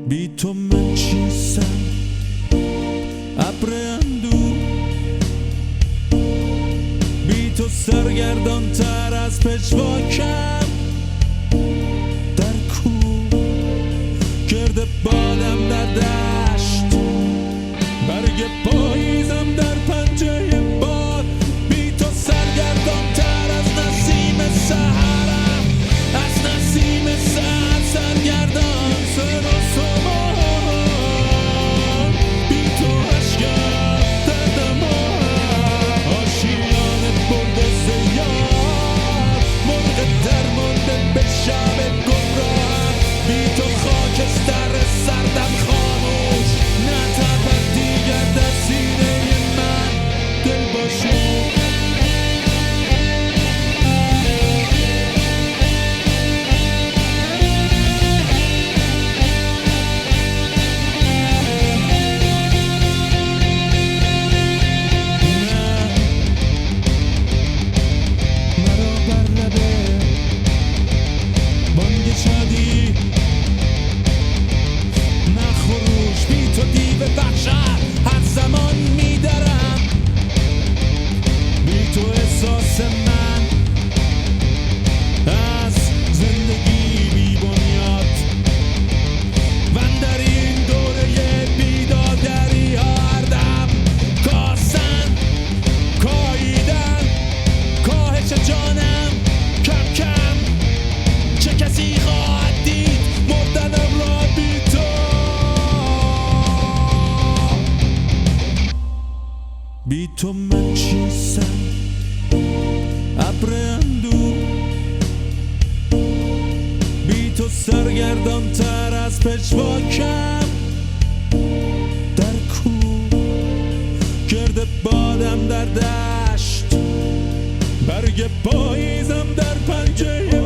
بی تو من چیستم ابر اندوه، بی تو سرگردان تر از پژواکم در کوه، گرد بادم در دشت، برگ پاییزم در پنجه باد، بی تو سرگردان تر از نسیم سحرم، از نسیم سحر سرگردان سر و سمان، بی تو اشکم در دماغم آشیان برده زیاد، مرغ درمانده به شب گمراهم، بی تو خاکستر سردم خاموش نتپد دیگر در سینه من دل باشو. بانگ شادی نخروش، بی تو دیو وحشت هر زمان میدرم، بی تو احساس من از زندگی بی بنیاد، من در این دوره بیدادری هر دم کاسن کاییدن کاهش جانم کم کم، چه کسی خواهد دید مردنم را بی تو، بی تو من چیستم ابر اندوه، بی تو سرگردان تر از پژواکم در کوه، گرد بادم در دشت، برگ پاییزم در پنجه